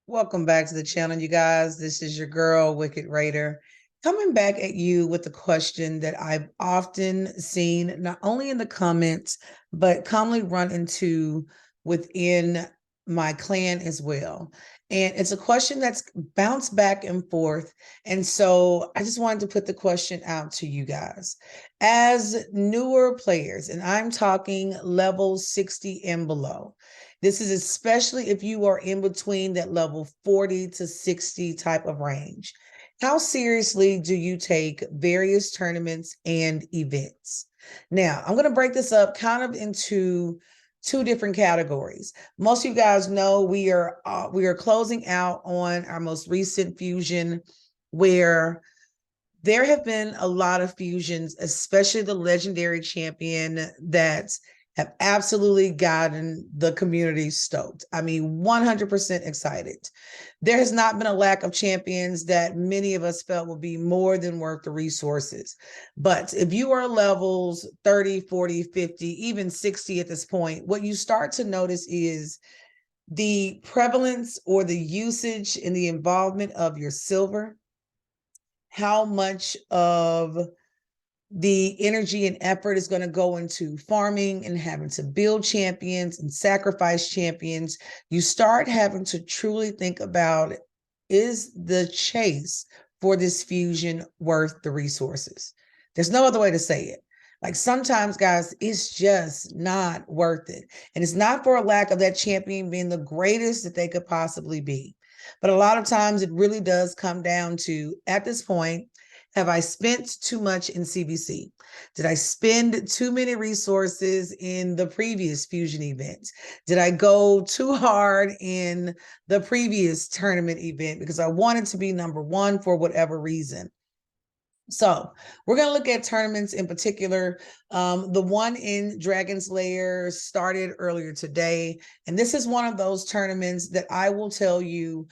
Welcome back to the channel, you guys. This is your girl, Wicked Raider, coming back at you with the question that I've often seen, not only in the comments, but commonly run into within my clan as well. And it's a question that's bounced back and forth. And so I just wanted to put the question out to you guys. As newer players, and I'm talking level 60 and below, this is especially if you are in between that level 40 to 60 type of range. How seriously do you take various tournaments and events? Now, I'm going to break this up kind of into two different categories. Most of you guys know we are closing out on our most recent fusion, where there have been a lot of fusions, especially the legendary champion, that have absolutely gotten the community stoked. I mean, 100% excited. There has not been a lack of champions that many of us felt would be more than worth the resources. But if you are levels 30, 40, 50, even 60 at this point, what you start to notice is the prevalence or the usage and the involvement of your silver, how much of the energy and effort is going to go into farming and having to build champions and sacrifice champions. You start having to truly think about, is the chase for this fusion worth the resources? There's no other way to say it. Like sometimes, guys, it's just not worth it. And it's not for a lack of that champion being the greatest that they could possibly be. But a lot of times it really does come down to, at this point, have I spent too much in CBC? Did I spend too many resources in the previous fusion event? Did I go too hard in the previous tournament event because I wanted to be number one for whatever reason? So we're going to look at tournaments in particular. The one in Dragon's Lair started earlier today, and this is one of those tournaments that I will tell you,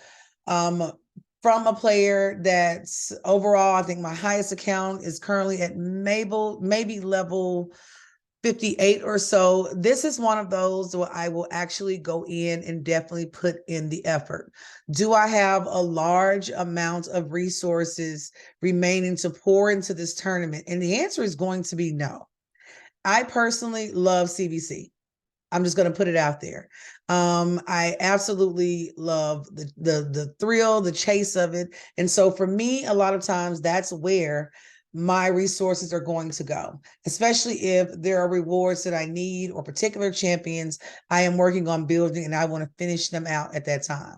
from a player that's overall, I think my highest account is currently at maybe level 58 or so. This is one of those where I will actually go in and definitely put in the effort. Do I have a large amount of resources remaining to pour into this tournament? And the answer is going to be no. I personally love CBC. I'm just going to put it out there. I absolutely love the thrill, the chase of it. And so for me, a lot of times that's where my resources are going to go, especially if there are rewards that I need or particular champions I am working on building and I want to finish them out at that time.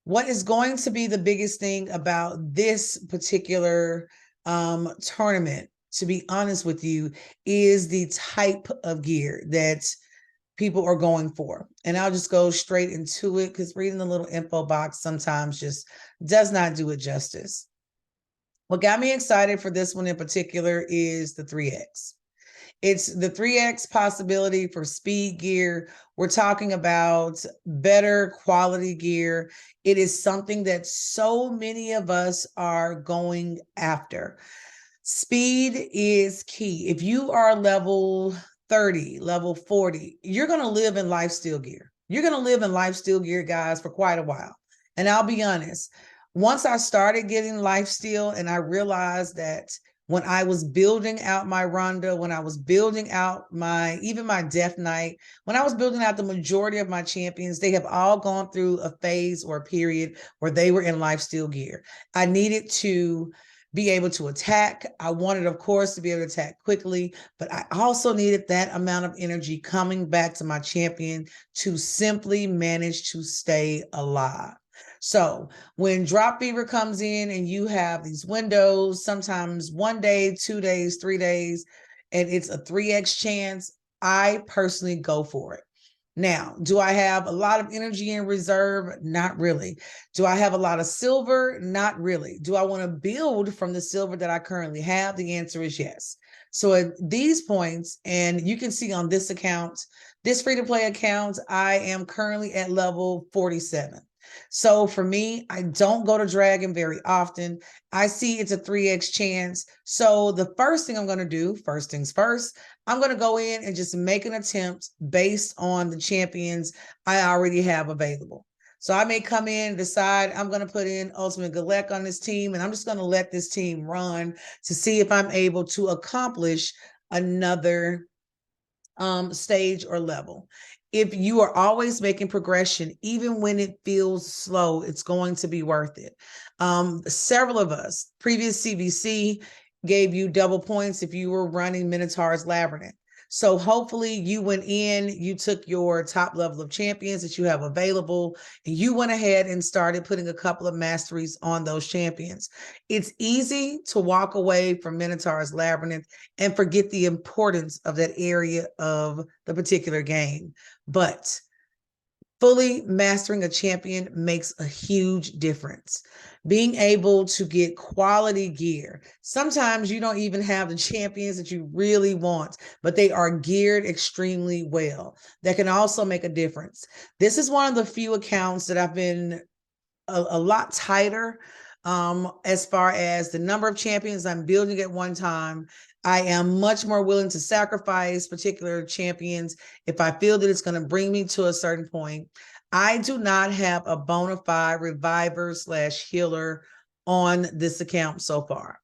What is going to be the biggest thing about this particular tournament, to be honest with you, is the type of gear that people are going for. And I'll just go straight into it because reading the little info box sometimes just does not do it justice. What got me excited for this one in particular is the 3X. It's the 3X possibility for speed gear. We're talking about better quality gear. It is something that so many of us are going after. Speed is key. If you are level 30, level 40, you're going to live in lifesteal gear. You're going to live in lifesteal gear, guys, for quite a while. And I'll be honest, once I started getting lifesteal and I realized that when I was building out my Ronda, when I was building out even my Death Knight, when I was building out the majority of my champions, they have all gone through a phase or a period where they were in lifesteal gear. I needed to be able to attack. I wanted, of course, to be able to attack quickly, but I also needed that amount of energy coming back to my champion to simply manage to stay alive. So when Drop Fever comes in and you have these windows, sometimes 1 day, 2 days, 3 days, and it's a 3X chance, I personally go for it. Now, do I have a lot of energy in reserve? Not really. Do I have a lot of silver? Not really. Do I want to build from the silver that I currently have? The answer is yes. So at these points, and you can see on this account, this free-to-play account, I am currently at level 47. So for me, I don't go to Dragon very often. I see it's a 3X chance. So the first thing I'm going to do, first things first, I'm going to go in and just make an attempt based on the champions I already have available. So I may come in and decide I'm going to put in Ultimate Galek on this team, and I'm just going to let this team run to see if I'm able to accomplish another stage or level. If you are always making progression, even when it feels slow, it's going to be worth it. Several of us, previous CVC gave you double points if you were running Minotaur's Labyrinth. So hopefully you went in, you took your top level of champions that you have available, and you went ahead and started putting a couple of masteries on those champions. It's easy to walk away from Minotaur's Labyrinth and forget the importance of that area of the particular game. But fully mastering a champion makes a huge difference. Being able to get quality gear. Sometimes you don't even have the champions that you really want, but they are geared extremely well. That can also make a difference. This is one of the few accounts that I've been a lot tighter as far as the number of champions I'm building at one time. I am much more willing to sacrifice particular champions if I feel that it's going to bring me to a certain point. I do not have a bona fide reviver / healer on this account so far.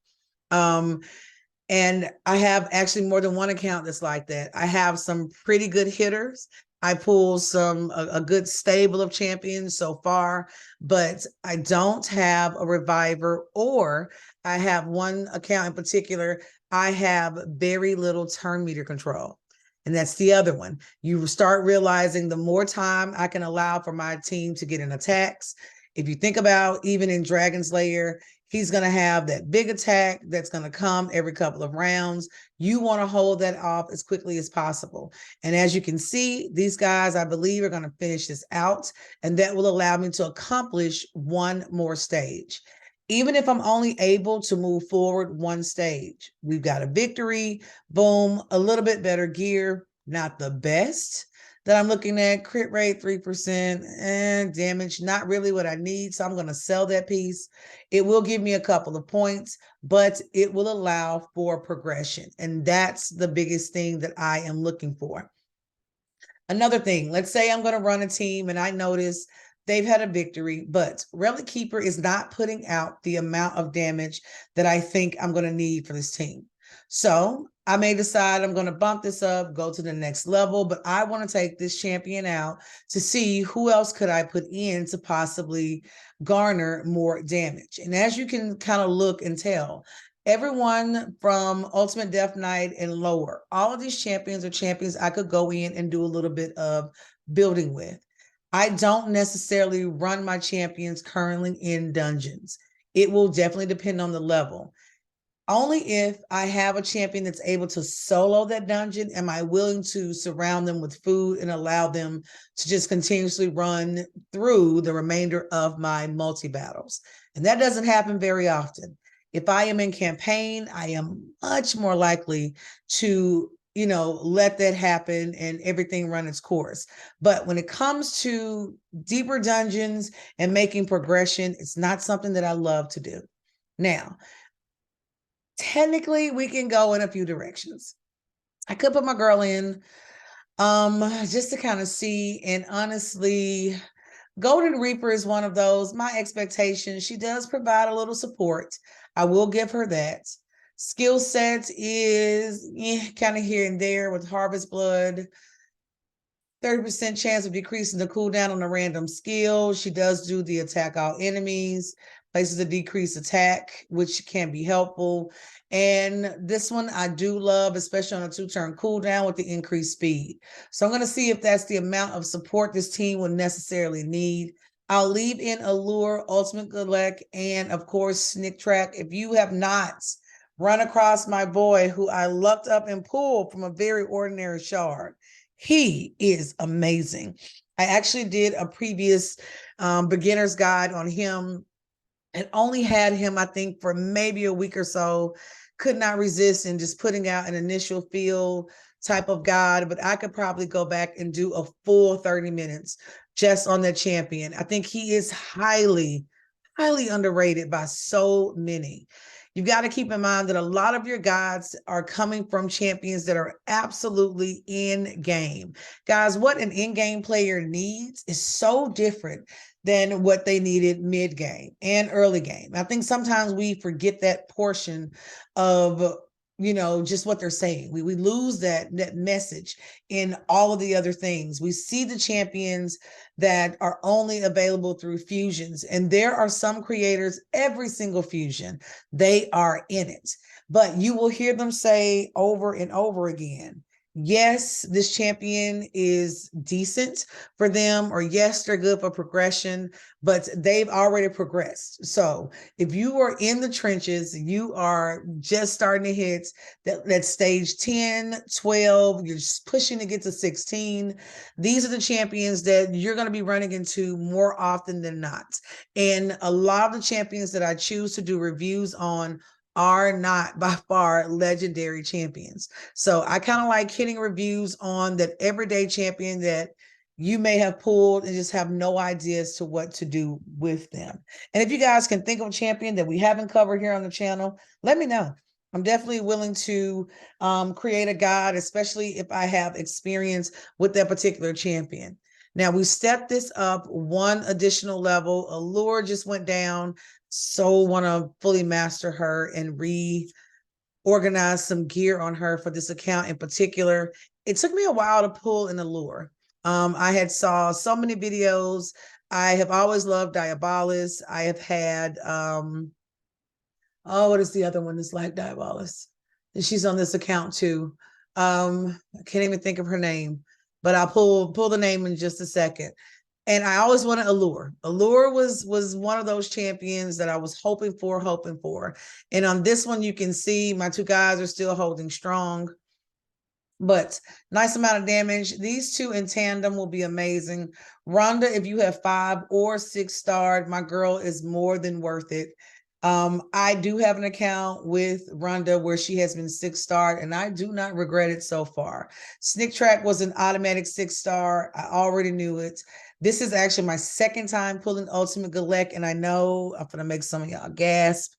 And I have actually more than one account that's like that. I have some pretty good hitters. I pull a good stable of champions so far, but I don't have a reviver, or I have one account in particular. I have very little turn meter control. And that's the other one. You start realizing the more time I can allow for my team to get in attacks. If you think about even in Dragon's Lair, he's going to have that big attack that's going to come every couple of rounds. You want to hold that off as quickly as possible. And as you can see, these guys, I believe, are going to finish this out, and that will allow me to accomplish one more stage. Even if I'm only able to move forward one stage, we've got a victory, boom, a little bit better gear, not the best that I'm looking at, crit rate 3% and damage, not really what I need. So I'm going to sell that piece. It will give me a couple of points, but it will allow for progression. And that's the biggest thing that I am looking for. Another thing, let's say I'm going to run a team and I notice they've had a victory, but Relic Keeper is not putting out the amount of damage that I think I'm going to need for this team. So I may decide I'm going to bump this up, go to the next level, but I want to take this champion out to see who else could I put in to possibly garner more damage. And as you can kind of look and tell, everyone from Ultimate Death Knight and lower, all of these champions are champions I could go in and do a little bit of building with. I don't necessarily run my champions currently in dungeons. It will definitely depend on the level. Only if I have a champion that's able to solo that dungeon am I willing to surround them with food and allow them to just continuously run through the remainder of my multi-battles. And that doesn't happen very often. If I am in campaign, I am much more likely to let that happen and everything run its course. But when it comes to deeper dungeons and making progression, it's not something that I love to do. Now, technically, we can go in a few directions. I could put my girl in just to kind of see, and honestly, Golden Reaper is one of those. My expectation, she does provide a little support. I will give her that. Skill set is kind of here and there with Harvest Blood. 30% chance of decreasing the cooldown on a random skill. She does do the attack all enemies, places a decreased attack, which can be helpful. And this one I do love, especially on a 2-turn cooldown with the increased speed. So I'm going to see if that's the amount of support this team would necessarily need. I'll leave in Allure, Ultimate Galek, and of course, Snick Track. If you have not run across my boy who I lucked up and pulled from a very ordinary shard, he is amazing. I actually did a previous beginner's guide on him and only had him, I think, for maybe a week or so. Could not resist in just putting out an initial feel type of guide, but I could probably go back and do a full 30 minutes just on that champion. I think he is highly, highly underrated by so many. You've got to keep in mind that a lot of your guides are coming from champions that are absolutely in game. Guys, what an in-game player needs is so different than what they needed mid-game and early game. I think sometimes we forget that portion of just what they're saying. We lose that message in all of the other things. We see the champions that are only available through fusions, and there are some creators, every single fusion, they are in it. But you will hear them say over and over again, yes, this champion is decent for them, or yes, they're good for progression, but they've already progressed. So if you are in the trenches, you are just starting to hit that stage 10, 12, you're just pushing to get to 16. These are the champions that you're going to be running into more often than not. And a lot of the champions that I choose to do reviews on are not by far legendary champions. So I kind of like hitting reviews on that everyday champion that you may have pulled and just have no idea as to what to do with them. And if you guys can think of a champion that we haven't covered here on the channel, let me know. I'm definitely willing to create a guide, especially if I have experience with that particular champion. Now we stepped this up one additional level. Allure just went down. So want to fully master her and reorganize some gear on her for this account in particular. It took me a while to pull an Allure. I had saw so many videos. I have always loved Diabolus. I have had, what is the other one that's like Diabolus? And she's on this account too. I can't even think of her name, but I'll pull the name in just a second. And I always wanted Allure. Allure was one of those champions that I was hoping for. And on this one, you can see my two guys are still holding strong, but nice amount of damage. These two in tandem will be amazing. Rhonda, if you have 5 or 6 starred, my girl is more than worth it. I do have an account with Rhonda where she has been 6-starred, and I do not regret it so far. Snick Track was an automatic 6-star. I already knew it. This is actually my second time pulling Ultimate Galek, and I know I'm gonna make some of y'all gasp.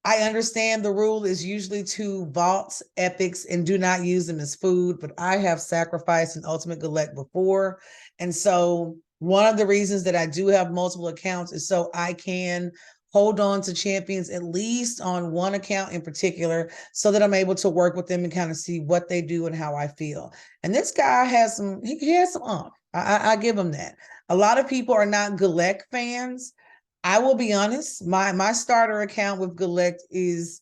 I understand the rule is usually to vault epics and do not use them as food, but I have sacrificed an Ultimate Galek before. And so one of the reasons that I do have multiple accounts is so I can hold on to champions, at least on one account in particular, so that I'm able to work with them and kind of see what they do and how I feel. And this guy has some, he has some I give him that. A lot of people are not Galek fans. I will be honest, my starter account with Galek is,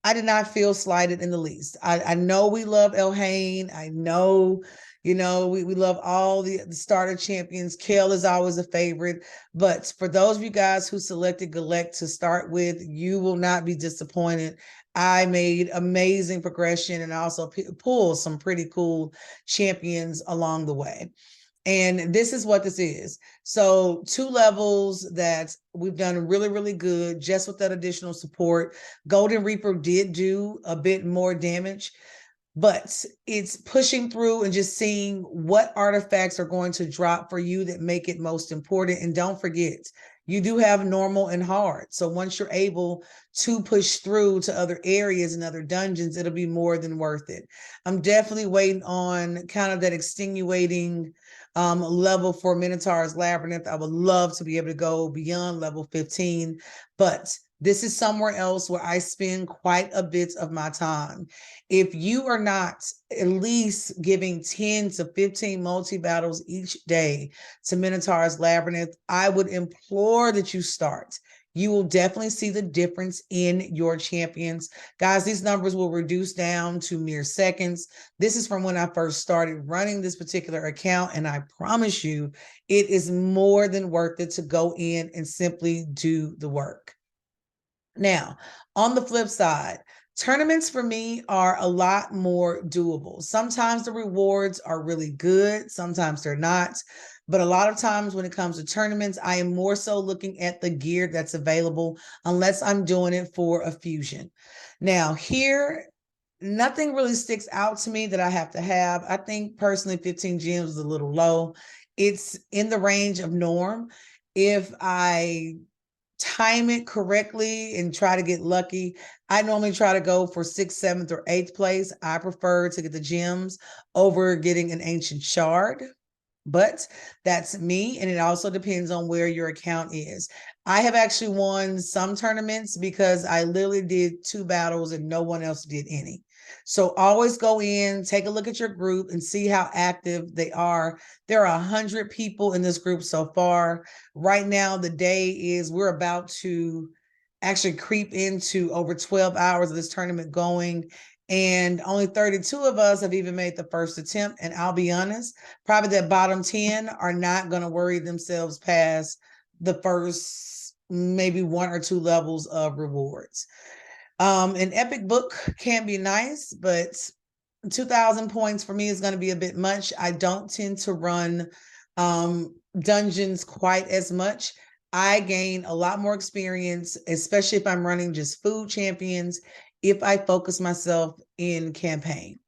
I did not feel slighted in the least. I know we love Elhain. I know, we love all the starter champions. Kale is always a favorite. But for those of you guys who selected Galek to start with, you will not be disappointed. I made amazing progression and also pulled some pretty cool champions along the way. And this is what this is. So 2 levels that we've done really, really good just with that additional support. Golden Reaper did do a bit more damage, but it's pushing through and just seeing what artifacts are going to drop for you that make it most important. And don't forget, you do have normal and hard. So once you're able to push through to other areas and other dungeons, it'll be more than worth it. I'm definitely waiting on kind of that extenuating level for Minotaur's Labyrinth. I would love to be able to go beyond level 15, but this is somewhere else where I spend quite a bit of my time. If you are not at least giving 10 to 15 multi-battles each day to Minotaur's Labyrinth, I would implore that you start. You will definitely see the difference in your champions. Guys, these numbers will reduce down to mere seconds. This is from when I first started running this particular account, and I promise you, it is more than worth it to go in and simply do the work. Now, on the flip side, tournaments for me are a lot more doable. Sometimes the rewards are really good, sometimes they're not. But a lot of times when it comes to tournaments, I am more so looking at the gear that's available unless I'm doing it for a fusion. Now, here, nothing really sticks out to me that I have to have. I think personally 15 gems is a little low. It's in the range of norm. If I time it correctly and try to get lucky. I normally try to go for 6th, 7th, or 8th place. I prefer to get the gems over getting an ancient shard, but that's me. And it also depends on where your account is. I have actually won some tournaments because I literally did 2 battles and no one else did any. So always go in, take a look at your group and see how active they are. There are 100 people in this group so far. Right now, the day is we're about to actually creep into over 12 hours of this tournament going. And only 32 of us have even made the first attempt. And I'll be honest, probably that bottom 10 are not going to worry themselves past the first maybe 1 or 2 levels of rewards. An epic book can be nice, but 2,000 points for me is going to be a bit much. I don't tend to run dungeons quite as much. I gain a lot more experience, especially if I'm running just food champions, if I focus myself in campaign.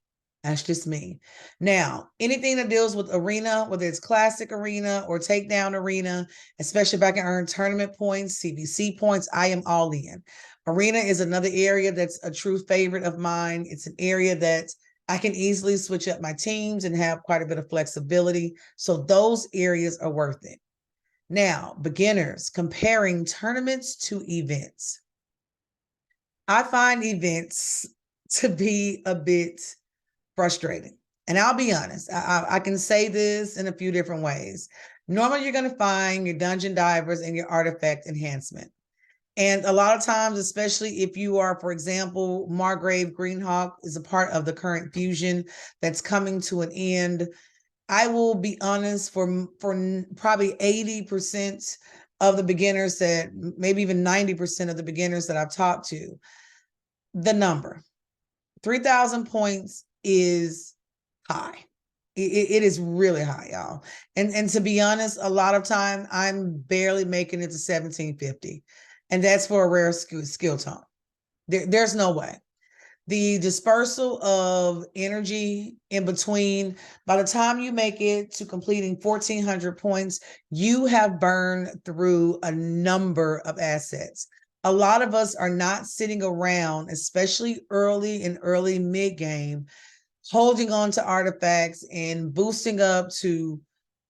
That's just me. Now, anything that deals with arena, whether it's classic arena or takedown arena, especially if I can earn tournament points, CBC points, I am all in. Arena is another area that's a true favorite of mine. It's an area that I can easily switch up my teams and have quite a bit of flexibility. So those areas are worth it. Now, beginners, comparing tournaments to events. I find events to be a bit frustrating. And I'll be honest, I can say this in a few different ways. Normally, you're going to find your dungeon divers and your artifact enhancement. And a lot of times, especially if you are, for example, Margrave Greenhawk is a part of the current fusion that's coming to an end. I will be honest, for probably 80% of the beginners that maybe even 90% of the beginners that I've talked to, the number 3,000 points is high. It is really high, y'all. And to be honest, a lot of time I'm barely making it to 1750. And that's for a rare skill tone. There's no way. The dispersal of energy in between, by the time you make it to completing 1,400 points, you have burned through a number of assets. A lot of us are not sitting around, especially early mid game, holding on to artifacts and boosting up to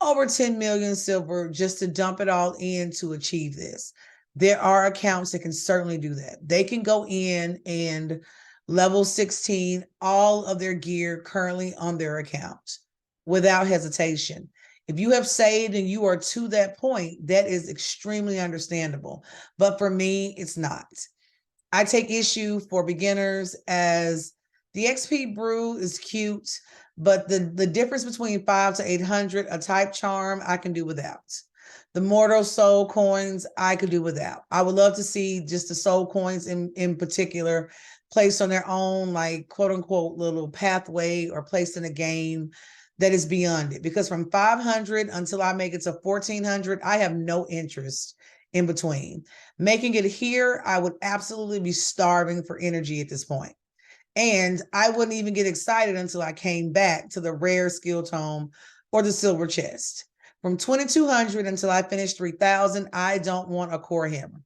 over 10 million silver just to dump it all in to achieve this. There are accounts that can certainly do that. They can go in and level 16 all of their gear currently on their account without hesitation. If you have saved and you are to that point, that is extremely understandable. But for me, it's not. I take issue for beginners as the XP brew is cute, but the difference between 5 to 800, a type charm, I can do without. The mortal soul coins, I could do without. I would love to see just the soul coins in particular placed on their own, like quote unquote, little pathway or placed in a game that is beyond it. Because from 500 until I make it to 1,400, I have no interest in between. Making it here, I would absolutely be starving for energy at this point. And I wouldn't even get excited until I came back to the rare skill tome or the silver chest. From 2,200 until I finished 3,000, I don't want a core hammer.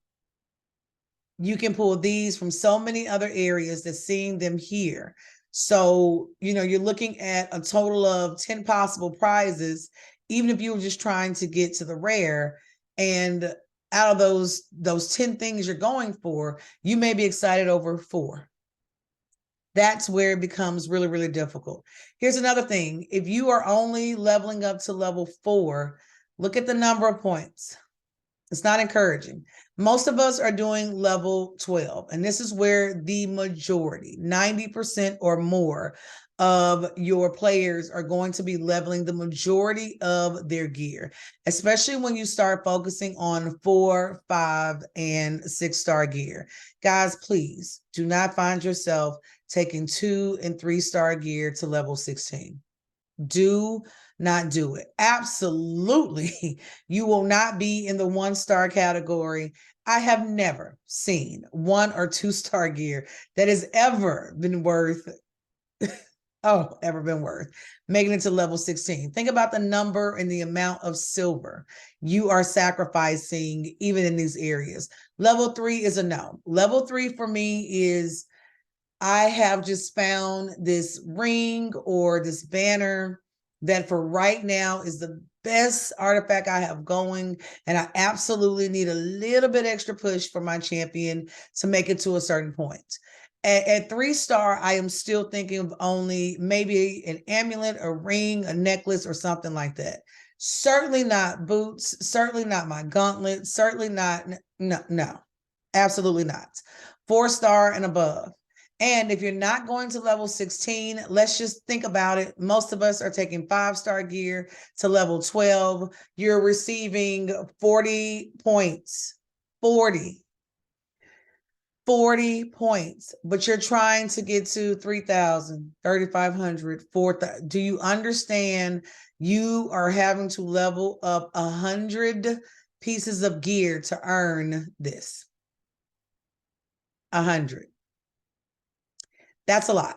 You can pull these from so many other areas that seeing them here. So, you're looking at a total of 10 possible prizes, even if you were just trying to get to the rare. And out of those 10 things you're going for, you may be excited over 4. That's where it becomes really, really difficult. Here's another thing. If you are only leveling up to level 4, look at the number of points. It's not encouraging. Most of us are doing level 12, and this is where the majority, 90% or more of your players are going to be leveling the majority of their gear, especially when you start focusing on 4, 5, and 6-star gear. Guys, please do not find yourself taking 2 and 3-star gear to level 16. Do not do it. Absolutely. You will not be in the 1-star category. I have never seen 1 or 2-star gear that has ever been worth ever been worth making it to level 16. Think about the number and the amount of silver you are sacrificing even in these areas. Level 3 is a no. Level 3 for me is I have just found this ring or this banner that for right now is the best artifact I have going. And I absolutely need a little bit extra push for my champion to make it to a certain point. At 3-star, I am still thinking of only maybe an amulet, a ring, a necklace, or something like that. Certainly not boots, certainly not my gauntlet, certainly not, no, absolutely not. 4-star and above. And if you're not going to level 16, let's just think about it. Most of us are taking 5-star gear to level 12. You're receiving 40 points, 40 points, but you're trying to get to 3,000, 3,500, 4,000. Do you understand? You are having to level up 100 pieces of gear to earn this. 100. That's a lot.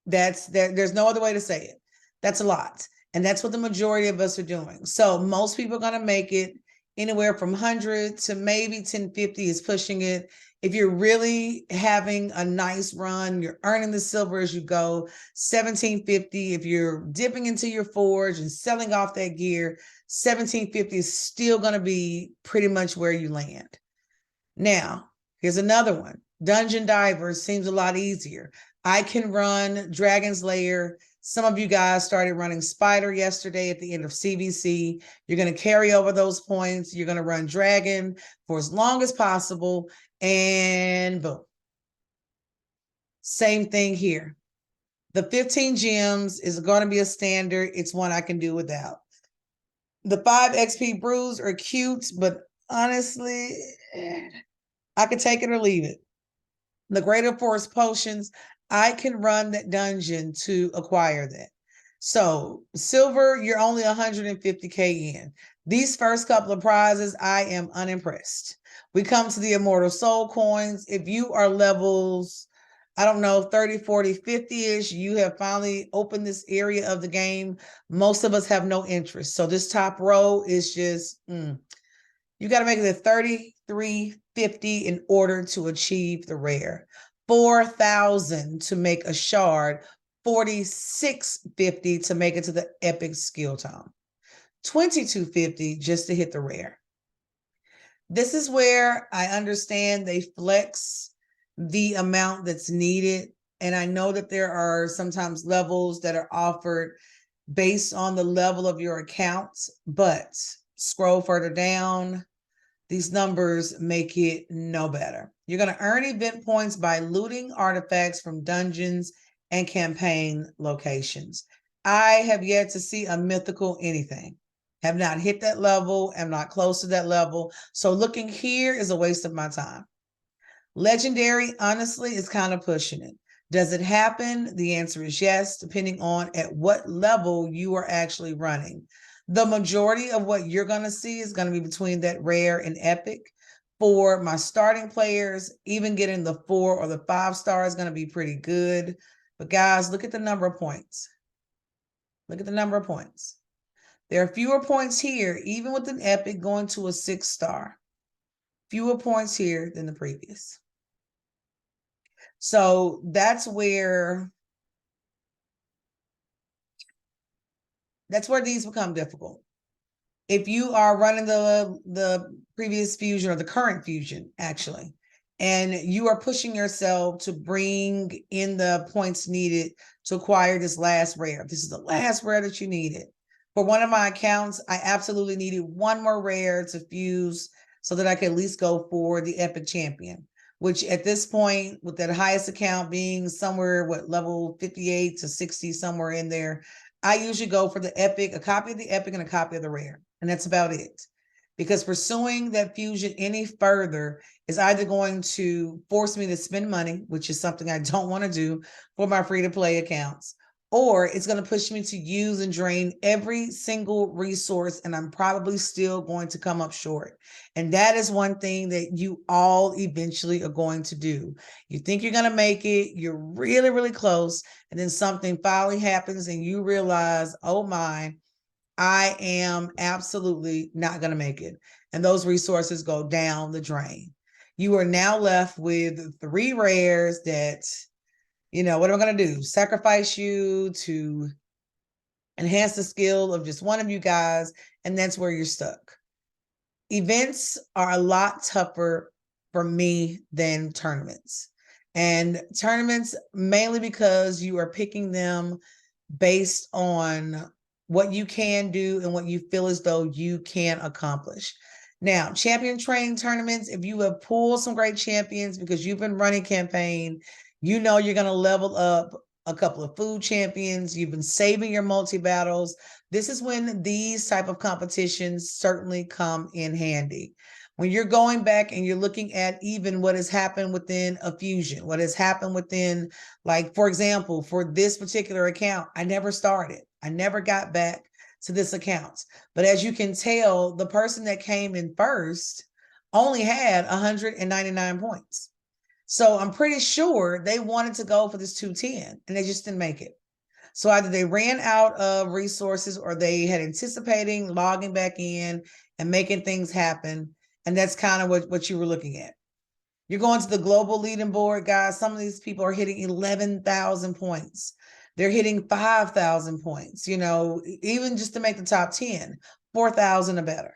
There's no other way to say it. That's a lot. And that's what the majority of us are doing. So most people are going to make it anywhere from 100 to maybe 1050 is pushing it. If you're really having a nice run, you're earning the silver as you go, 1750. If you're dipping into your forge and selling off that gear, 1750 is still going to be pretty much where you land. Now, here's another one. Dungeon Divers seems a lot easier. I can run Dragon's Lair. Some of you guys started running Spider yesterday at the end of CVC. You're going to carry over those points. You're going to run Dragon for as long as possible. And boom. Same thing here. The 15 gems is going to be a standard. It's one I can do without. The 5 XP brews are cute, but honestly, I could take it or leave it. The Greater Force potions, I can run that dungeon to acquire that. So silver, you're only 150K in. These first couple of prizes, I am unimpressed. We come to the Immortal Soul coins. If you are levels, I don't know, 30, 40, 50-ish, you have finally opened this area of the game. Most of us have no interest. So this top row is just, you got to make it a 3350 in order to achieve the rare. 4,000 to make a shard, 4650 to make it to the epic skill tome, 2250 just to hit the rare. This is where I understand they flex the amount that's needed. And I know that there are sometimes levels that are offered based on the level of your account, but scroll further down. These numbers make it no better. You're going to earn event points by looting artifacts from dungeons and campaign locations. I have yet to see a mythical anything. Have not hit that level. Am not close to that level. So looking here is a waste of my time. Legendary, honestly, is kind of pushing it. Does it happen? The answer is yes, depending on at what level you are actually running. The majority of what you're going to see is going to be between that rare and epic. For my starting players, even getting the 4 or the 5-star is going to be pretty good. But guys, look at the number of points. Look at the number of points. There are fewer points here, even with an epic going to a 6-star. Fewer points here than the previous. So that's where these become difficult. If you are running the previous fusion or the current fusion, actually, and you are pushing yourself to bring in the points needed to acquire this last rare. This is the last rare that you needed. For one of my accounts, I absolutely needed one more rare to fuse so that I could at least go for the epic champion, which at this point, with that highest account being somewhere, level 58 to 60, somewhere in there, I usually go for the epic, a copy of the epic and a copy of the rare. And that's about it. Because pursuing that fusion any further is either going to force me to spend money, which is something I don't want to do for my free-to-play accounts, or it's going to push me to use and drain every single resource, and I'm probably still going to come up short. And that is one thing that you all eventually are going to do. You think you're going to make it, you're really, really close, and then something finally happens and you realize, oh my, I am absolutely not going to make it. And those resources go down the drain. You are now left with 3 rares that, what am I going to do? Sacrifice you to enhance the skill of just one of you guys, and that's where you're stuck. Events are a lot tougher for me than tournaments. And tournaments, mainly because you are picking them based on what you can do and what you feel as though you can accomplish. Now, champion training tournaments, if you have pulled some great champions because you've been running campaign, you're going to level up a couple of food champions. You've been saving your multi-battles. This is when these type of competitions certainly come in handy. When you're going back and you're looking at even what has happened within a fusion, what has happened within, like, for example, for this particular account, I never started. I never got back to this account. But as you can tell, the person that came in first only had 199 points. So I'm pretty sure they wanted to go for this 210 and they just didn't make it. So either they ran out of resources or they had anticipating logging back in and making things happen. And that's kind of what you were looking at. You're going to the global leading board, guys. Some of these people are hitting 11,000 points. They're hitting 5,000 points, even just to make the top 10, 4,000 or better.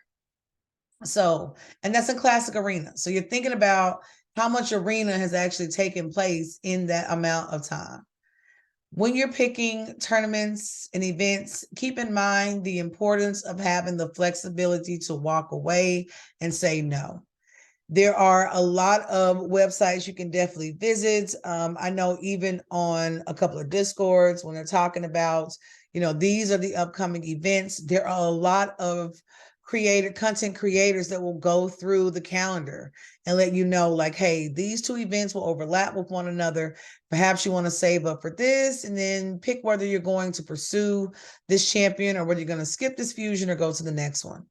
So, and that's in classic arena. So you're thinking about how much arena has actually taken place in that amount of time. When you're picking tournaments and events, keep in mind the importance of having the flexibility to walk away and say no. There are a lot of websites you can definitely visit. I know even on a couple of Discords, when they're talking about, these are the upcoming events, there are a lot of content creators that will go through the calendar and let you know, like, hey, these 2 events will overlap with one another. Perhaps you want to save up for this and then pick whether you're going to pursue this champion or whether you're going to skip this fusion or go to the next one.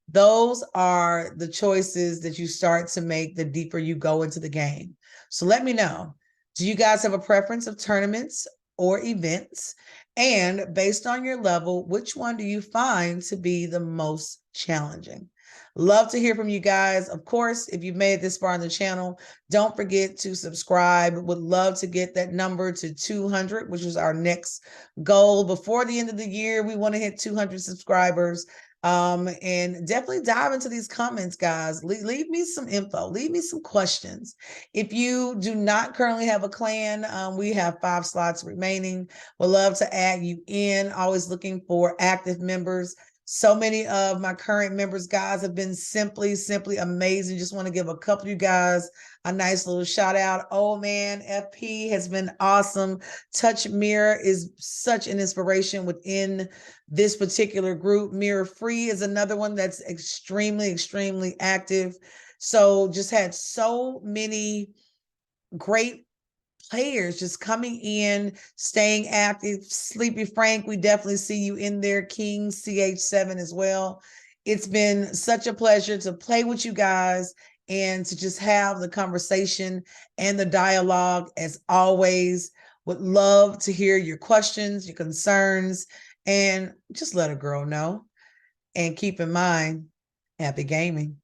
Those are the choices that you start to make the deeper you go into the game. So let me know, do you guys have a preference of tournaments or events? And based on your level, which one do you find to be the most challenging? Love to hear from you guys. Of course, if you've made it this far on the channel, don't forget to subscribe. Would love to get that number to 200, which is our next goal. Before the end of the year, we want to hit 200 subscribers. And definitely dive into these comments, guys. Leave me some info, leave me some questions. If you do not currently have a clan, we have 5 slots remaining. Would love to add you in. Always looking for active members. So many of my current members, guys, have been simply amazing. Just want to give a couple of you guys a nice little shout out. Oh man, FP has been awesome. Touch Mirror is such an inspiration within this particular group. Mirror Free is another one that's extremely active. So just had so many great players just coming in, staying active. Sleepy Frank, we definitely see you in there. King CH7 as well. It's been such a pleasure to play with you guys and to just have the conversation and the dialogue. As always, would love to hear your questions, your concerns, and just let a girl know. And keep in mind, happy gaming.